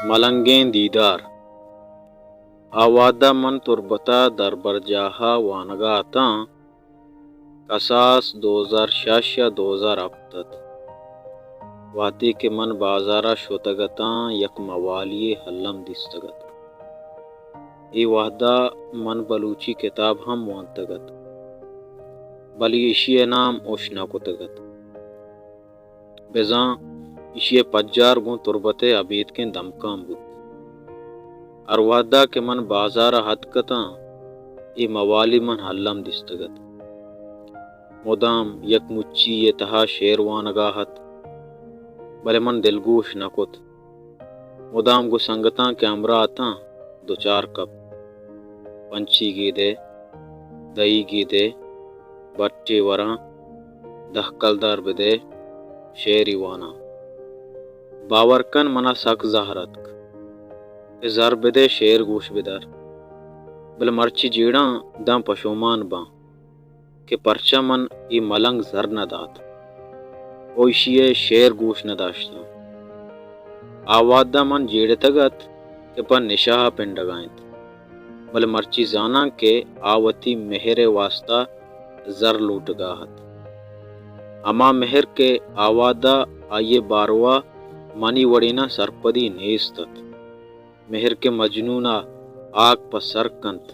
ملنگیں دیدار آوادہ من تربتا در برجاہا وانگاتاں قصاص 2006 یا 2007 واتی کے من بازارا شوتگتاں یک موالی حلم دستگت ای وحدہ من بلوچی کتاب ہم وانتگت بلی اشی نام اوشنا کتگت بزاں اشی پجار گون تربتے عبید کے دمکام بود اروادہ کے من بازارا حد کتاں ای موالی من حلم دستگت مدام یک مچی یہ تہا شیروانگاہت بلے من دلگوش نکت مدام گو سنگتاں کے امراتاں دو چار کپ پنچی گی دے دئی گی دے بٹی وراں دہکل دار بدے شیری وانا باورکن منا سک زہرتک زر بدے شیر گوش بدار بل مرچی جیڑاں دم پشومان باں کہ پرچہ من ای ملنگ زر نہ دات اوشیے شیر گوش نہ داشتا آوادہ من جیڑے تگت کہ پر نشاہ پنڈگائنت بل مرچی زانا کے آوتی مہر واسطہ زر لوٹ گاہت اما مہر کے آوادہ آئیے باروا منی وڑینا سرپدی نیستت مہر کے مجنونہ آگ پر سر کنت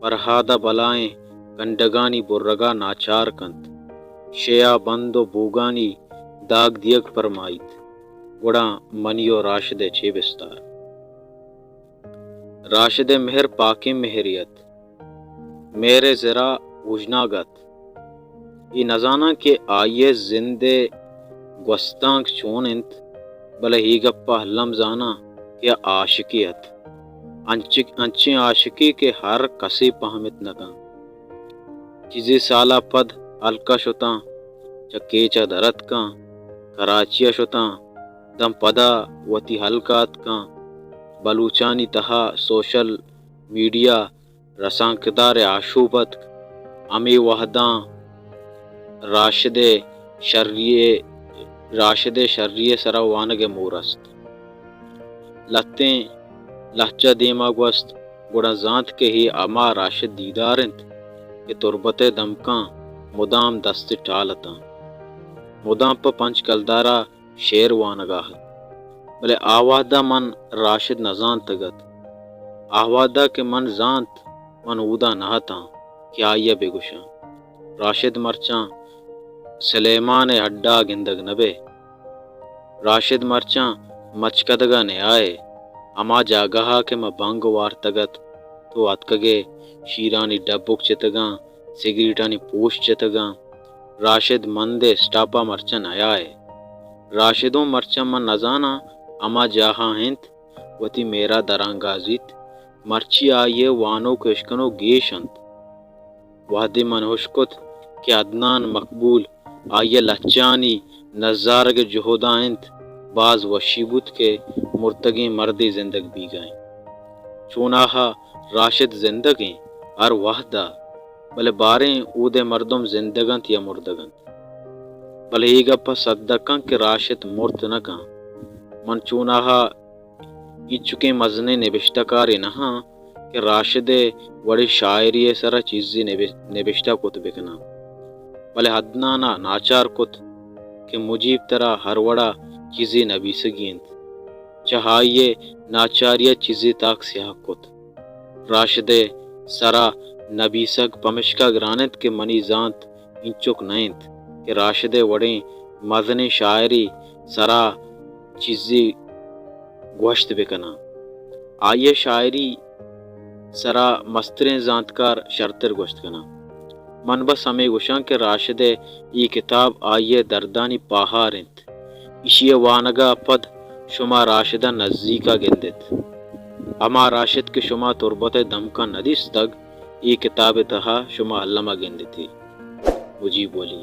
پرہادہ بلائیں کنڈگانی برگا ناچار کنت شیا بند و بوگانی داغ دیگ فرمائیت گڑا منیو راشد چے بستار راشد مہر پاکی مہریت میرے ذرا وجناگت ای نزانہ کے آئیے زندے گوستانک چون انت بلے ہی گپا حلم زانا یا عاشقیت انچیں عاشقی کے ہر کسی پہمت نکاں چیزی سالہ پد ہلکا شتاں چکیچا درت کاں کراچیا شتاں دم پدا وتی حلقات کاں بلوچانی تہا سوشل میڈیا رسانکدار آشوبت امی وحداں راشد شریے سرا وانگ مورست لتیں لہجہ دیما گوست گڑا زانت کے ہی اما راشد دیدارنت کہ تربت دمکاں مدام دست ٹالتاں مدام پا پنچ کلدارا شیر وانگاہت بلے آوادہ من راشد نزان تگت آوادہ کے من زانت من اودا نہتاں کیا آئیے بگوشاں راشد مرچاں سلیمان ہڈا گندگ نبے راشد مرچاں مچکدگا نے آئے اما جاگہا کے میں بانگ وارتگت تو اتکگے شیرانی ڈبک چتگاں سگریٹانی پوش چتگاں راشد مندے سٹاپا مرچن آئے راشدوں مرچن من نزانا اما جاہا ہنت وتی میرا درانگازیت مرچی آئیے وانو کشکنو گیشنت وحدی من ہوشکت کہ عدنان مقبول آئیے لچانی نظارگ جہودا انت بعض وشیبت کے مرتگی مردی زندگ بھی گئیں چوناہا راشد زندگیں اور وحدہ بلے باریں اودے مردم زندگنت یا مردگنت بلے ہی گپا صدقن کہ راشد مرت نکاں من چوناہا ای چکے مزنے نبشتکاری نہاں کہ راشد وڑی شاعری سرا چیزی نبشتہ کت بکنا بلے حدنانا ناچار کت کہ مجیب ترا ہر وڑا چیزی نبی سگینت چہائیے ناچاریہ چیزی تاک سیاہ کت راشد سرا نبی سگ پمشکا گرانت کے منی زانت انچک نینت کہ راشد وڑیں مزنی شاعری سرا چیزی گوشت بکنا آئیے شاعری سرا مستریں زانتکار شرطر گوشت کنا من بس ہمیں گوشاں کہ راشد ای کتاب آئیے دردانی پاہارنت اشی وانگا پد شما راشدہ نزدیکا گندت اما راشد کے شما تربت دمکا ندیس تگ ای کتاب تہا شما علمہ گندتی مجیب بولی